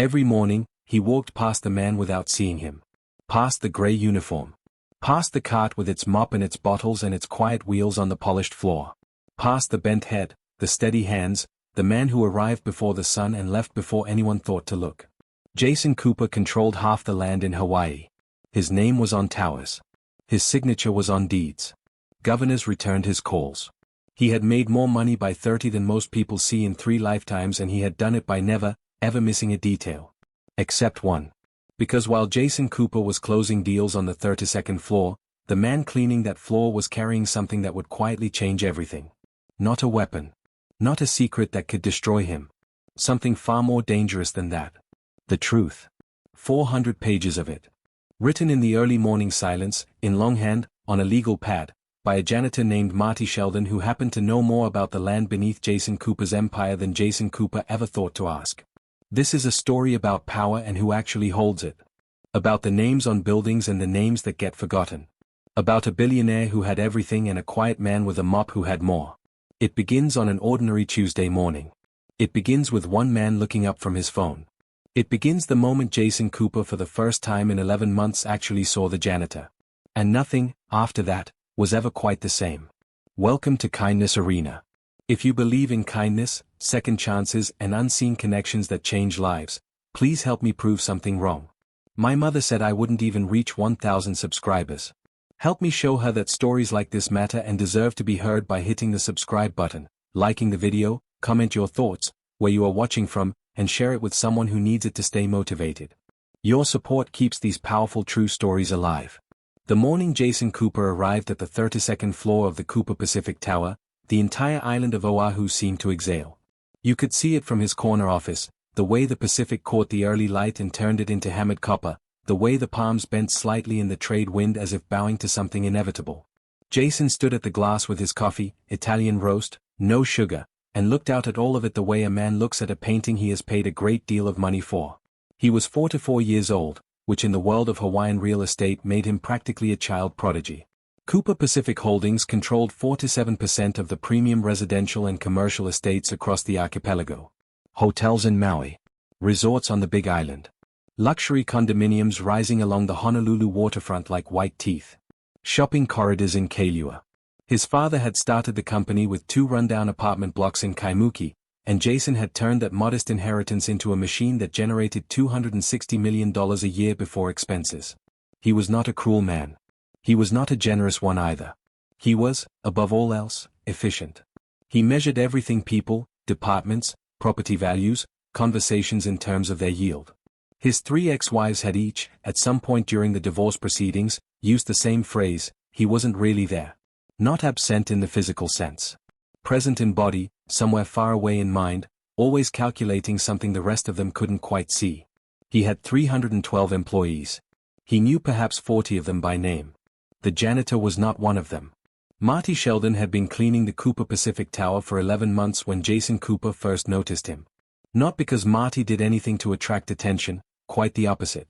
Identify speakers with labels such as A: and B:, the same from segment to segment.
A: Every morning, he walked past the man without seeing him. Past the gray uniform. Past the cart with its mop and its bottles and its quiet wheels on the polished floor. Past the bent head, the steady hands, the man who arrived before the sun and left before anyone thought to look. Jason Cooper controlled half the land in Hawaii. His name was on towers. His signature was on deeds. Governors returned his calls. He had made more money by 30 than most people see in 3 lifetimes, and he had done it by never, ever missing a detail. Except one. Because while Jason Cooper was closing deals on the 32nd floor, the man cleaning that floor was carrying something that would quietly change everything. Not a weapon. Not a secret that could destroy him. Something far more dangerous than that. The truth. 400 pages of it. Written in the early morning silence, in longhand, on a legal pad, by a janitor named Marty Sheldon, who happened to know more about the land beneath Jason Cooper's empire than Jason Cooper ever thought to ask. This is a story about power and who actually holds it. About the names on buildings and the names that get forgotten. About a billionaire who had everything and a quiet man with a mop who had more. It begins on an ordinary Tuesday morning. It begins with one man looking up from his phone. It begins the moment Jason Cooper for the first time in 11 months actually saw the janitor. And nothing, after that, was ever quite the same. Welcome to Kindness Arena. If you believe in kindness, second chances and unseen connections that change lives, please help me prove something wrong. My mother said I wouldn't even reach 1,000 subscribers. Help me show her that stories like this matter and deserve to be heard by hitting the subscribe button, liking the video, comment your thoughts, where you are watching from, and share it with someone who needs it to stay motivated. Your support keeps these powerful true stories alive. The morning Jason Cooper arrived at the 32nd floor of the Cooper Pacific Tower, the entire island of Oahu seemed to exhale. You could see it from his corner office, the way the Pacific caught the early light and turned it into hammered copper, the way the palms bent slightly in the trade wind as if bowing to something inevitable. Jason stood at the glass with his coffee, Italian roast, no sugar, and looked out at all of it the way a man looks at a painting he has paid a great deal of money for. He was 44 years old, which in the world of Hawaiian real estate made him practically a child prodigy. Cooper Pacific Holdings controlled 47% of the premium residential and commercial estates across the archipelago. Hotels in Maui. Resorts on the Big Island. Luxury condominiums rising along the Honolulu waterfront like white teeth. Shopping corridors in Kailua. His father had started the company with 2 rundown apartment blocks in Kaimuki, and Jason had turned that modest inheritance into a machine that generated $260 million a year before expenses. He was not a cruel man. He was not a generous one either. He was, above all else, efficient. He measured everything: people, departments, property values, conversations in terms of their yield. His 3 ex-wives had each, at some point during the divorce proceedings, used the same phrase: he wasn't really there. Not absent in the physical sense. Present in body, somewhere far away in mind, always calculating something the rest of them couldn't quite see. He had 312 employees. He knew perhaps 40 of them by name. The janitor was not one of them. Marty Sheldon had been cleaning the Cooper Pacific Tower for 11 months when Jason Cooper first noticed him. Not because Marty did anything to attract attention, quite the opposite.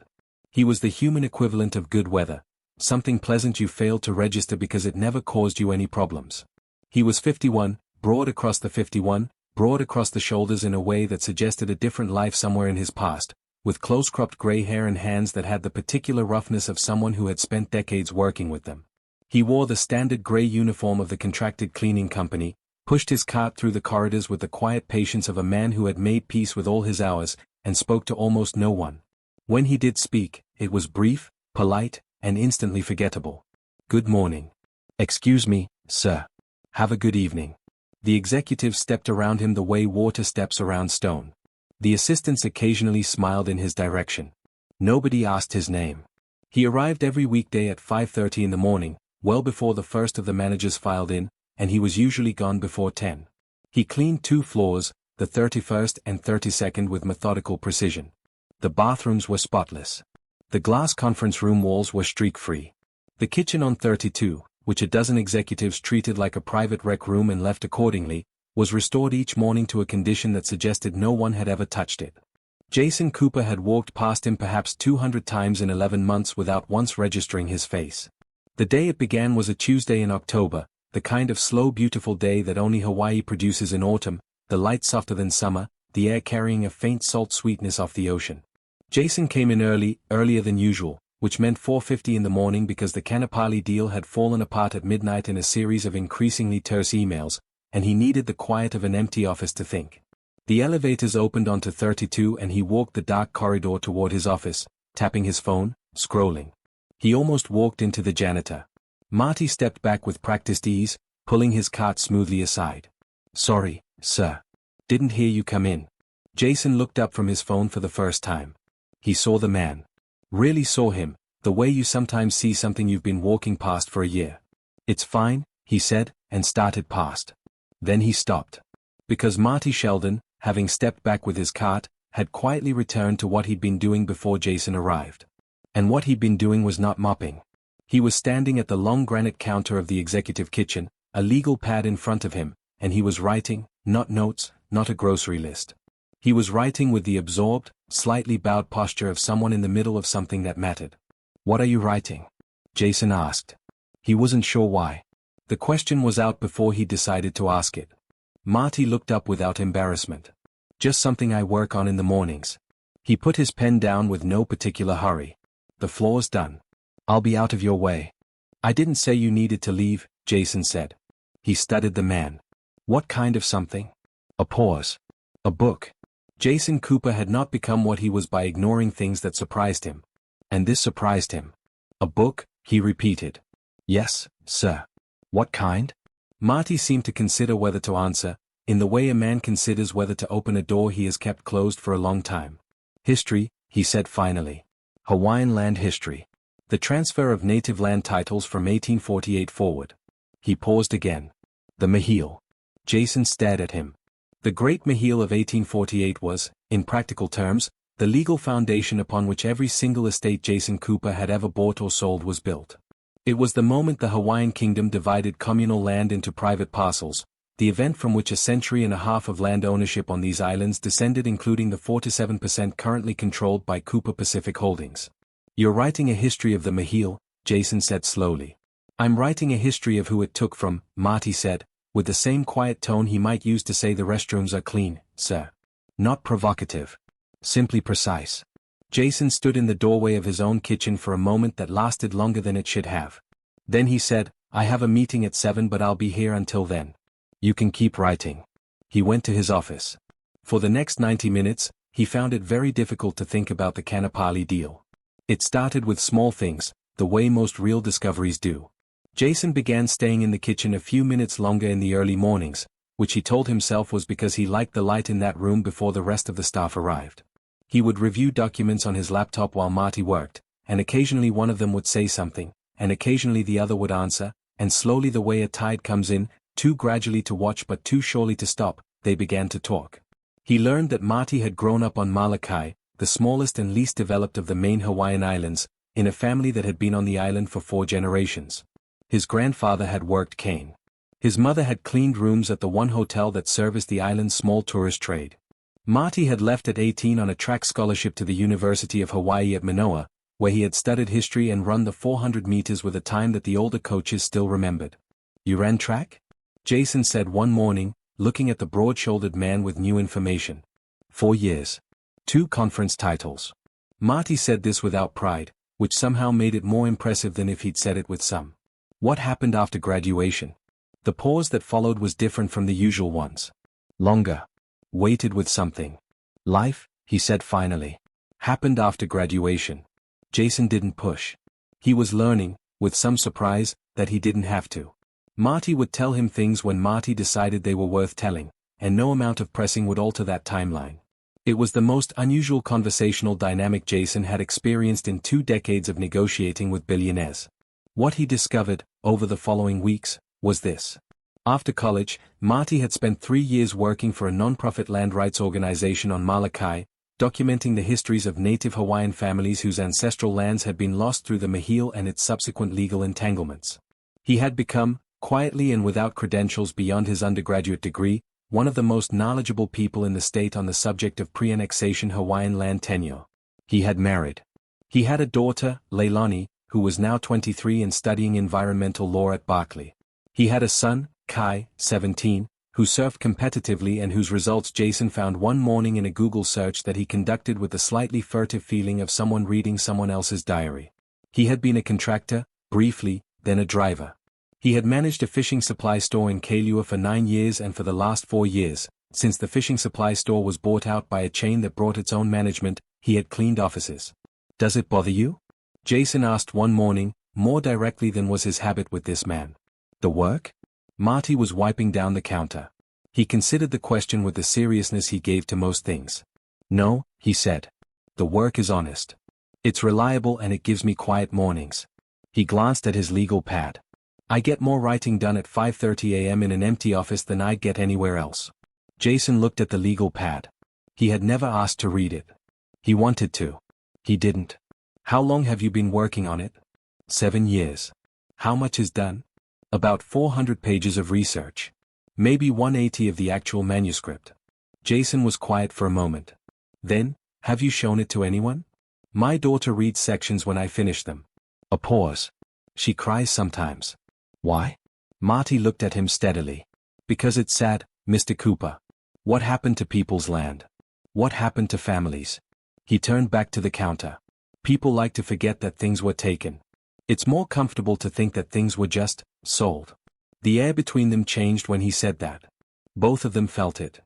A: He was the human equivalent of good weather, something pleasant you failed to register because it never caused you any problems. He was 51, broad across the 51, broad across the shoulders in a way that suggested a different life somewhere in his past, with close-cropped gray hair and hands that had the particular roughness of someone who had spent decades working with them. He wore the standard gray uniform of the contracted cleaning company, pushed his cart through the corridors with the quiet patience of a man who had made peace with all his hours, and spoke to almost no one. When he did speak, it was brief, polite, and instantly forgettable. Good morning. Excuse me, sir. Have a good evening. The executives stepped around him the way water steps around stone. The assistants occasionally smiled in his direction. Nobody asked his name. He arrived every weekday at 5:30 in the morning, well before the first of the managers filed in, and he was usually gone before 10. He cleaned 2 floors, the 31st and 32nd, with methodical precision. The bathrooms were spotless. The glass conference room walls were streak-free. The kitchen on 32, which a dozen executives treated like a private rec room and left accordingly, was restored each morning to a condition that suggested no one had ever touched it. Jason Cooper had walked past him perhaps 200 times in 11 months without once registering his face. The day it began was a Tuesday in October, the kind of slow beautiful day that only Hawaii produces in autumn, the light softer than summer, the air carrying a faint salt sweetness off the ocean. Jason came in early, earlier than usual, which meant 4:50 in the morning because the Kanapali deal had fallen apart at midnight in a series of increasingly terse emails, and he needed the quiet of an empty office to think. The elevators opened onto 32 and he walked the dark corridor toward his office, tapping his phone, scrolling. He almost walked into the janitor. Marty stepped back with practiced ease, pulling his cart smoothly aside. "Sorry, sir. Didn't hear you come in." Jason looked up from his phone for the first time. He saw the man. Really saw him, the way you sometimes see something you've been walking past for a year. "It's fine," he said, and started past. Then he stopped. Because Marty Sheldon, having stepped back with his cart, had quietly returned to what he'd been doing before Jason arrived. And what he'd been doing was not mopping. He was standing at the long granite counter of the executive kitchen, a legal pad in front of him, and he was writing, not notes, not a grocery list. He was writing with the absorbed, slightly bowed posture of someone in the middle of something that mattered. "What are you writing?" Jason asked. He wasn't sure why. The question was out before he decided to ask it. Marty looked up without embarrassment. "Just something I work on in the mornings." He put his pen down with no particular hurry. "The floor's done. I'll be out of your way." "I didn't say you needed to leave," Jason said. He studied the man. "What kind of something?" A pause. "A book." Jason Cooper had not become what he was by ignoring things that surprised him. And this surprised him. "A book," he repeated. "Yes, sir." "What kind?" Marty seemed to consider whether to answer, in the way a man considers whether to open a door he has kept closed for a long time. "History," he said finally. "Hawaiian land history. The transfer of native land titles from 1848 forward." He paused again. "The Mahil." Jason stared at him. The Great Mahil of 1848 was, in practical terms, the legal foundation upon which every single estate Jason Cooper had ever bought or sold was built. It was the moment the Hawaiian kingdom divided communal land into private parcels, the event from which a century and a half of land ownership on these islands descended, including the 47% currently controlled by Cooper Pacific Holdings. "You're writing a history of the Mahil," Jason said slowly. "I'm writing a history of who it took from," Marty said, with the same quiet tone he might use to say the restrooms are clean, sir. Not provocative. Simply precise. Jason stood in the doorway of his own kitchen for a moment that lasted longer than it should have. Then he said, "I have a meeting at 7 but I'll be here until then. You can keep writing." He went to his office. For the next 90 minutes, he found it very difficult to think about the Kanapali deal. It started with small things, the way most real discoveries do. Jason began staying in the kitchen a few minutes longer in the early mornings, which he told himself was because he liked the light in that room before the rest of the staff arrived. He would review documents on his laptop while Marty worked, and occasionally one of them would say something, and occasionally the other would answer, and slowly, the way a tide comes in, too gradually to watch but too surely to stop, they began to talk. He learned that Marty had grown up on Molokai, the smallest and least developed of the main Hawaiian islands, in a family that had been on the island for 4 generations. His grandfather had worked cane. His mother had cleaned rooms at the one hotel that serviced the island's small tourist trade. Marty had left at 18 on a track scholarship to the University of Hawaii at Manoa, where he had studied history and run the 400 meters with a time that the older coaches still remembered. "You ran track?" Jason said one morning, looking at the broad-shouldered man with new information. 4 years. 2 conference titles. Marty said this without pride, which somehow made it more impressive than if he'd said it with some. "What happened after graduation?" The pause that followed was different from the usual ones. Longer. Weighted with something. "Life," he said finally. "Happened after graduation." Jason didn't push. He was learning, with some surprise, that he didn't have to. Marty would tell him things when Marty decided they were worth telling, and no amount of pressing would alter that timeline. It was the most unusual conversational dynamic Jason had experienced in 2 decades of negotiating with billionaires. What he discovered, over the following weeks, was this. After college, Marty had spent 3 years working for a non-profit land rights organization on Molokai, documenting the histories of native Hawaiian families whose ancestral lands had been lost through the Mahil and its subsequent legal entanglements. He had become, quietly and without credentials beyond his undergraduate degree, one of the most knowledgeable people in the state on the subject of pre-annexation Hawaiian land tenure. He had married. He had a daughter, Leilani, who was now 23 and studying environmental law at Berkeley. He had a son, Kai, 17, who surfed competitively and whose results Jason found one morning in a Google search that he conducted with the slightly furtive feeling of someone reading someone else's diary. He had been a contractor, briefly, then a driver. He had managed a fishing supply store in Kailua for 9 years, and for the last 4 years, since the fishing supply store was bought out by a chain that brought its own management, he had cleaned offices. "Does it bother you?" Jason asked one morning, more directly than was his habit with this man. "The work?" Marty was wiping down the counter. He considered the question with the seriousness he gave to most things. "No," he said. "The work is honest. It's reliable and it gives me quiet mornings." He glanced at his legal pad. "I get more writing done at 5:30 a.m. in an empty office than I'd get anywhere else." Jason looked at the legal pad. He had never asked to read it. He wanted to. He didn't. "How long have you been working on it?" 7 years. "How much is done?" "About 400 pages of research. Maybe 180 of the actual manuscript." Jason was quiet for a moment. Then, "Have you shown it to anyone?" "My daughter reads sections when I finish them." A pause. "She cries sometimes." "Why?" Marty looked at him steadily. "Because it's sad, Mr. Cooper. What happened to people's land? What happened to families?" He turned back to the counter. "People like to forget that things were taken. It's more comfortable to think that things were just sold." The air between them changed when he said that. Both of them felt it.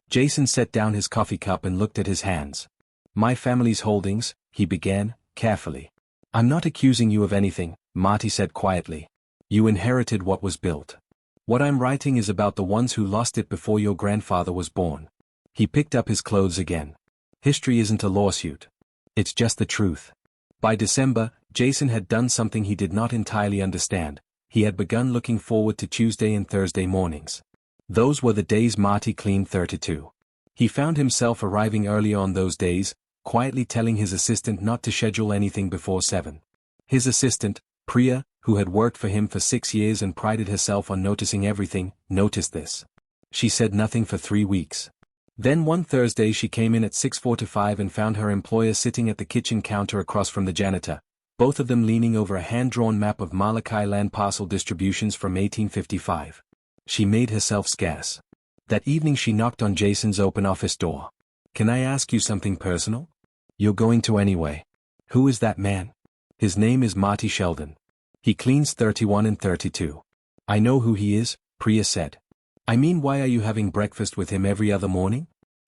A: Jason set down his coffee cup and looked at his hands. "My family's holdings," he began, carefully. "I'm not accusing you of anything," Marty said quietly. "You inherited what was built. What I'm writing is about the ones who lost it before your grandfather was born." He picked up his clothes again. "History isn't a lawsuit. It's just the truth." By December, Jason had done something he did not entirely understand. He had begun looking forward to Tuesday and Thursday mornings. Those were the days Marty cleaned 32. He found himself arriving earlier on those days, quietly telling his assistant not to schedule anything before 7. His assistant, Priya, who had worked for him for 6 years and prided herself on noticing everything, noticed this. She said nothing for 3 weeks. Then one Thursday she came in at 6:45 and found her employer sitting at the kitchen counter across from the janitor, both of them leaning over a hand-drawn map of Malachi land parcel distributions from 1855. She made herself scarce. That evening she knocked on Jason's open office door. "Can I ask you something personal?" "You're going to anyway." "Who is that man?" "His name is Marty Sheldon. He cleans 31 and 32. "I know who he is," Priya said. "I mean, why are you having breakfast with him every other morning?"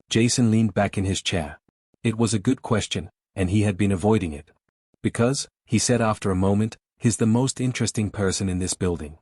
A: Jason leaned back in his chair. It was a good question, and he had been avoiding it. "Because," he said after a moment, "he's the most interesting person in this building."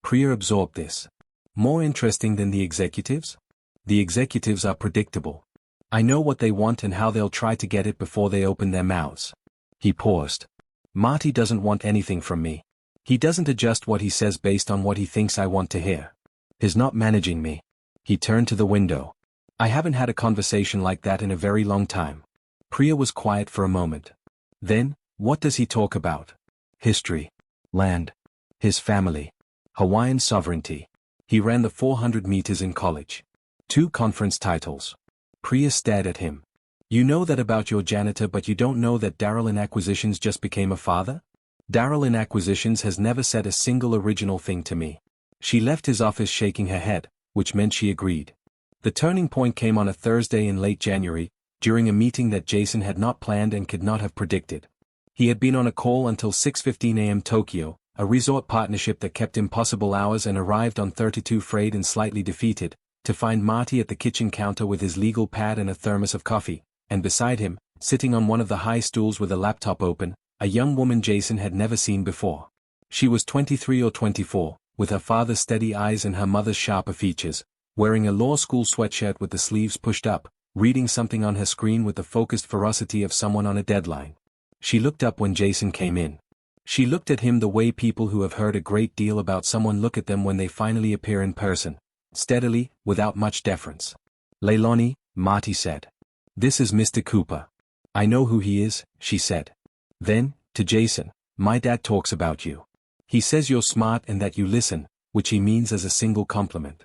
A: Priya absorbed this. "More interesting than the executives?" "The executives are predictable. I know what they want and how they'll try to get it before they open their mouths." He paused. "Marty doesn't want anything from me. He doesn't adjust what he says based on what he thinks I want to hear. He's not managing me." He turned to the window. "I haven't had a conversation like that in a very long time." Priya was quiet for a moment. Then, "What does he talk about?" "History. Land. His family. Hawaiian sovereignty. He ran the 400 meters in college. 2 conference titles." Priya stared at him. "You know that about your janitor, but you don't know that Darryl in Acquisitions just became a father?" "Darryl in Acquisitions has never said a single original thing to me." She left his office shaking her head, which meant she agreed. The turning point came on a Thursday in late January, during a meeting that Jason had not planned and could not have predicted. He had been on a call until 6:15 a.m. Tokyo, a resort partnership that kept impossible hours, and arrived on 32 frayed and slightly defeated, to find Marty at the kitchen counter with his legal pad and a thermos of coffee, and beside him, sitting on one of the high stools with a laptop open, a young woman Jason had never seen before. She was 23 or 24, with her father's steady eyes and her mother's sharper features, wearing a law school sweatshirt with the sleeves pushed up, reading something on her screen with the focused ferocity of someone on a deadline. She looked up when Jason came in. She looked at him the way people who have heard a great deal about someone look at them when they finally appear in person, steadily, without much deference. "Leilani," Marty said. "This is Mr. Cooper." "I know who he is," she said. Then, to Jason, "My dad talks about you. He says you're smart and that you listen, which he means as a single compliment."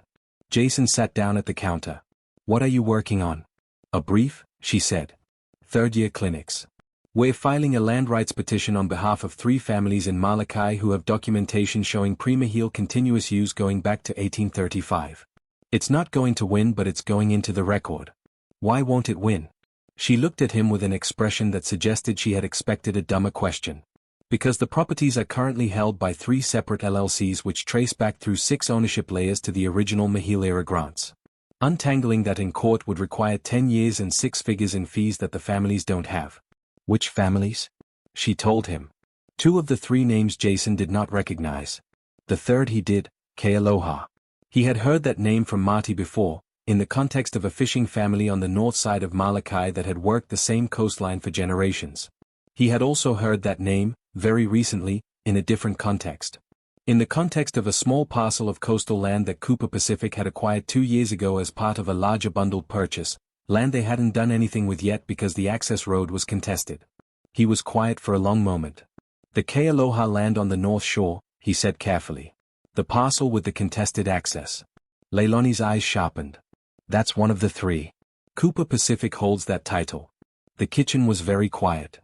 A: Jason sat down at the counter. "What are you working on?" "A brief," she said. "Third-year clinics. We're filing a land rights petition on behalf of 3 families in Malachi who have documentation showing premaheel continuous use going back to 1835. It's not going to win, but it's going into the record. Why won't it win? She looked at him with an expression that suggested she had expected a dumber question. Because the properties are currently held by 3 separate LLCs which trace back through 6 ownership layers to the original Millionaire grants. Untangling that in court would require 10 years and 6 figures in fees that the families don't have. Which families? She told him. 2 of the 3 names Jason did not recognize. The third he did, Kealoha. He had heard that name from Marty before, in the context of a fishing family on the north side of Molokai that had worked the same coastline for generations. He had also heard that name, very recently, in a different context. In the context of a small parcel of coastal land that Cooper Pacific had acquired 2 years ago as part of a larger bundled purchase, land they hadn't done anything with yet because the access road was contested. He was quiet for a long moment. The Kealoha land on the north shore, he said carefully. The parcel with the contested access. Leilani's eyes sharpened. That's one of the 3. Cooper Pacific holds that title. The kitchen was very quiet.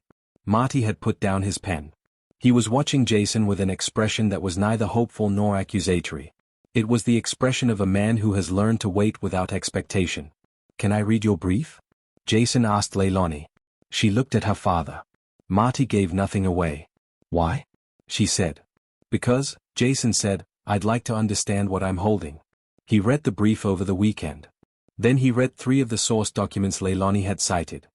A: Marty had put down his pen. He was watching Jason with an expression that was neither hopeful nor accusatory. It was the expression of a man who has learned to wait without expectation. Can I read your brief? Jason asked Leilani. She looked at her father. Marty gave nothing away. Why? She said. Because, Jason said, I'd like to understand what I'm holding. He read the brief over the weekend. Then he read 3 of the source documents Leilani had cited.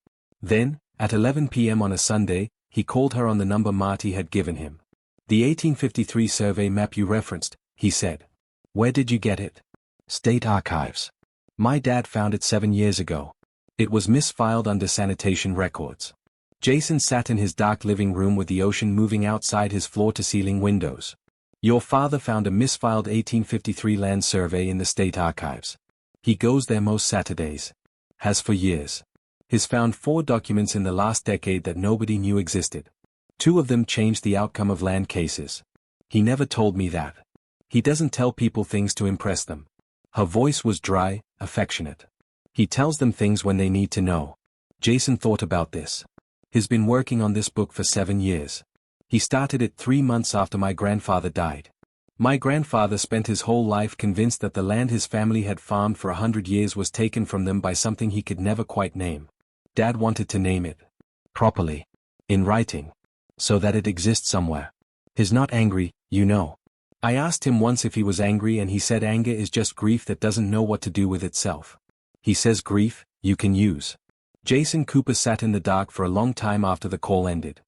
A: Then, at 11 p.m. on a Sunday, he called her on the number Marty had given him. The 1853 survey map you referenced, he said. Where did you get it? State Archives. My dad found it 7 years ago. It was misfiled under sanitation records. Jason sat in his dark living room with the ocean moving outside his floor-to-ceiling windows. Your father found a misfiled 1853 land survey in the state archives. He goes there most Saturdays. Has for years. He's found 4 documents in the last decade that nobody knew existed. 2 of them changed the outcome of land cases. He never told me that. He doesn't tell people things to impress them. Her voice was dry, affectionate. He tells them things when they need to know. Jason thought about this. He's been working on this book for 7 years. He started it 3 months after my grandfather died. My grandfather spent his whole life convinced that the land his family had farmed for 100 years was taken from them by something he could never quite name. Dad wanted to name it. Properly. In writing. So that it exists somewhere. He's not angry, you know. I asked him once if he was angry and he said anger is just grief that doesn't know what to do with itself. He says grief, you can use. Jason Cooper sat in the dark for a long time after the call ended.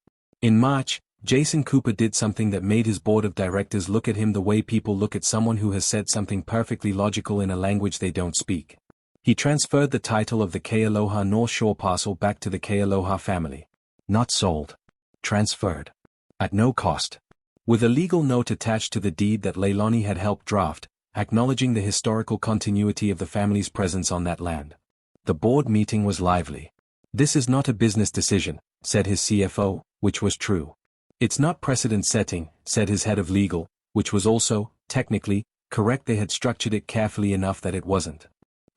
A: In March, Jason Cooper did something that made his board of directors look at him the way people look at someone who has said something perfectly logical in a language they don't speak. He transferred the title of the Kealoha North Shore parcel back to the Kealoha family. Not sold. Transferred. At no cost. With a legal note attached to the deed that Leilani had helped draft, acknowledging the historical continuity of the family's presence on that land. The board meeting was lively. This is not a business decision, said his CFO, which was true. It's not precedent-setting, said his head of legal, which was also, technically, correct. They had structured it carefully enough that it wasn't.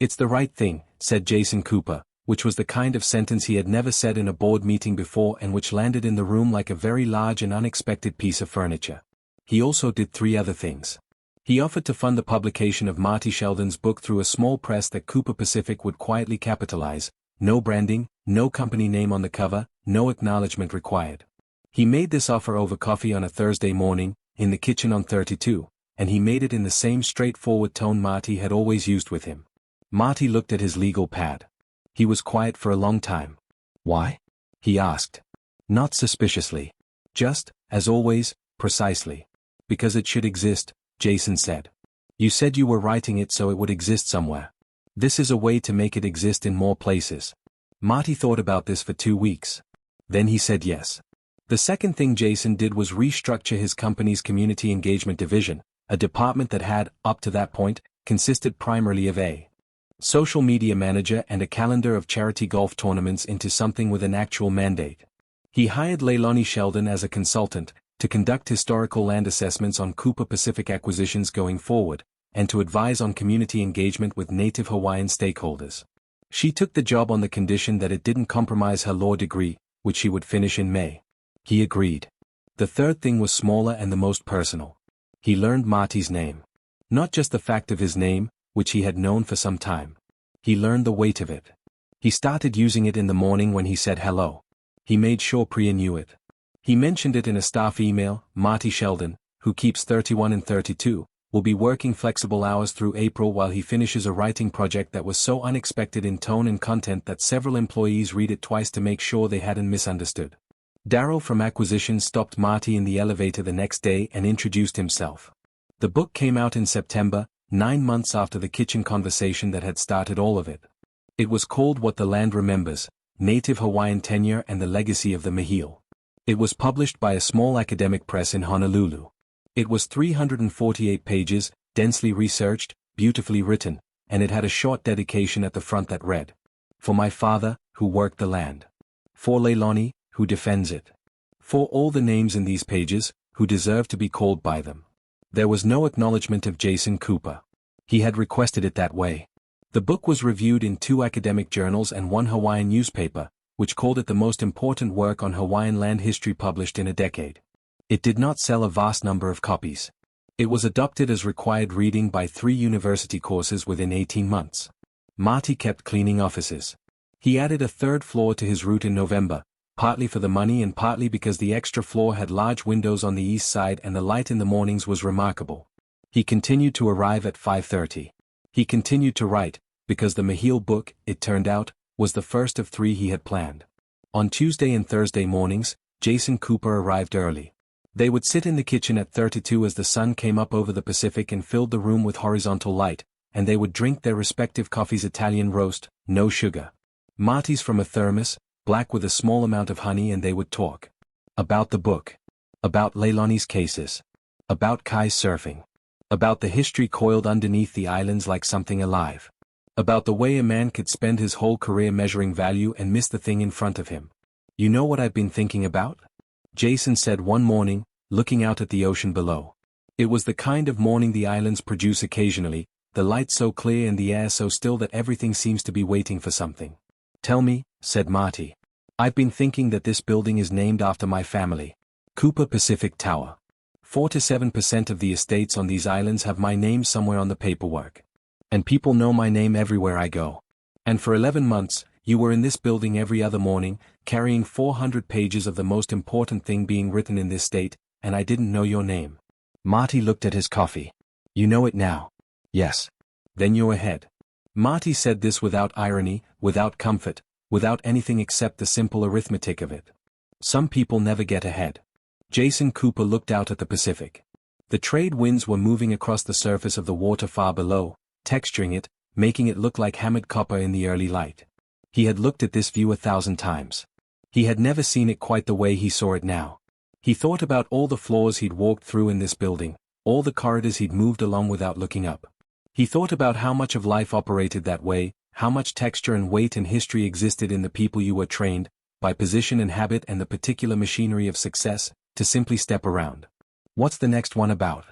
A: It's the right thing, said Jason Cooper, which was the kind of sentence he had never said in a board meeting before and which landed in the room like a very large and unexpected piece of furniture. He also did 3 other things. He offered to fund the publication of Marty Sheldon's book through a small press that Cooper Pacific would quietly capitalize, no branding, no company name on the cover, no acknowledgement required. He made this offer over coffee on a Thursday morning, in the kitchen on 32, and he made it in the same straightforward tone Marty had always used with him. Marty looked at his legal pad. He was quiet for a long time. Why? He asked. Not suspiciously. Just, as always, precisely. Because it should exist, Jason said. You said you were writing it so it would exist somewhere. This is a way to make it exist in more places. Marty thought about this for 2 weeks. Then he said yes. The second thing Jason did was restructure his company's community engagement division, a department that had, up to that point, consisted primarily of a social media manager and a calendar of charity golf tournaments into something with an actual mandate. He hired Leilani Sheldon as a consultant, to conduct historical land assessments on Cooper Pacific acquisitions going forward, and to advise on community engagement with Native Hawaiian stakeholders. She took the job on the condition that it didn't compromise her law degree, which she would finish in May. He agreed. The third thing was smaller and the most personal. He learned Marty's name. Not just the fact of his name, which he had known for some time. He learned the weight of it. He started using it in the morning when he said hello. He made sure Priya knew it. He mentioned it in a staff email. Marty Sheldon, who keeps 31 and 32, will be working flexible hours through April while he finishes a writing project that was so unexpected in tone and content that several employees read it twice to make sure they hadn't misunderstood. Daryl from acquisitions stopped Marty in the elevator the next day and introduced himself. The book came out in September, 9 months after the kitchen conversation that had started all of it. It was called What the Land Remembers, Native Hawaiian Tenure and the Legacy of the Mahil. It was published by a small academic press in Honolulu. It was 348 pages, densely researched, beautifully written, and it had a short dedication at the front that read, "For my father, who worked the land. For Leilani, who defends it. For all the names in these pages, who deserve to be called by them." There was no acknowledgement of Jason Cooper. He had requested it that way. The book was reviewed in 2 academic journals and 1 Hawaiian newspaper, which called it the most important work on Hawaiian land history published in a decade. It did not sell a vast number of copies. It was adopted as required reading by 3 university courses within 18 months. Marty kept cleaning offices. He added a 3rd floor to his route in November, partly for the money and partly because the extra floor had large windows on the east side and the light in the mornings was remarkable. He continued to arrive at 5:30. He continued to write, because the Mahil book, it turned out, was the first of 3 he had planned. On Tuesday and Thursday mornings, Jason Cooper arrived early. They would sit in the kitchen at 32 as the sun came up over the Pacific and filled the room with horizontal light, and they would drink their respective coffees. Italian roast, no sugar. Marty's from a thermos, black with a small amount of honey, and they would talk. About the book. About Leilani's cases. About Kai's surfing. About the history coiled underneath the islands like something alive. About the way a man could spend his whole career measuring value and miss the thing in front of him. "You know what I've been thinking about?" Jason said one morning, looking out at the ocean below. It was the kind of morning the islands produce occasionally, the light so clear and the air so still that everything seems to be waiting for something. "Tell me," said Marty. "I've been thinking that this building is named after my family. Cooper Pacific Tower. 4 to 7% of the estates on these islands have my name somewhere on the paperwork. And people know my name everywhere I go. And for 11 months, you were in this building every other morning, carrying 400 pages of the most important thing being written in this state, and I didn't know your name." Marty looked at his coffee. "You know it now?" "Yes." "Then you're ahead." Marty said this without irony, without comfort, without anything except the simple arithmetic of it. Some people never get ahead. Jason Cooper looked out at the Pacific. The trade winds were moving across the surface of the water far below, texturing it, making it look like hammered copper in the early light. He had looked at this view 1,000 times. He had never seen it quite the way he saw it now. He thought about all the floors he'd walked through in this building, all the corridors he'd moved along without looking up. He thought about how much of life operated that way, how much texture and weight and history existed in the people you were trained, by position and habit and the particular machinery of success, to simply step around. "What's the next one about?"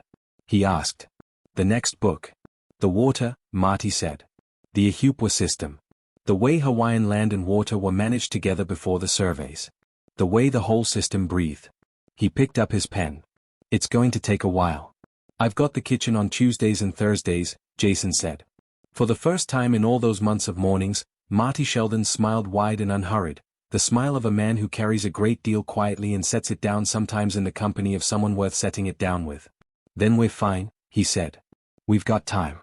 A: he asked. "The next book. The water," Marty said. "The Ahupua system. The way Hawaiian land and water were managed together before the surveys. The way the whole system breathed." He picked up his pen. "It's going to take a while. I've got the kitchen on Tuesdays and Thursdays," Jason said. For the first time in all those months of mornings, Marty Sheldon smiled wide and unhurried, the smile of a man who carries a great deal quietly and sets it down sometimes in the company of someone worth setting it down with. "Then we're fine," he said. "We've got time."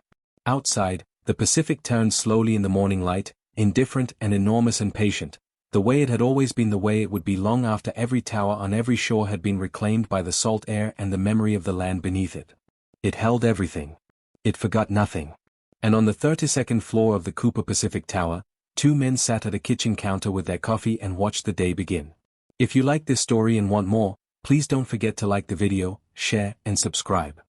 A: Outside, the Pacific turned slowly in the morning light, indifferent and enormous and patient, the way it had always been, the way it would be long after every tower on every shore had been reclaimed by the salt air and the memory of the land beneath it. It held everything. It forgot nothing. And on the 32nd floor of the Cooper Pacific Tower, 2 men sat at a kitchen counter with their coffee and watched the day begin. If you like this story and want more, please don't forget to like the video, share, and subscribe.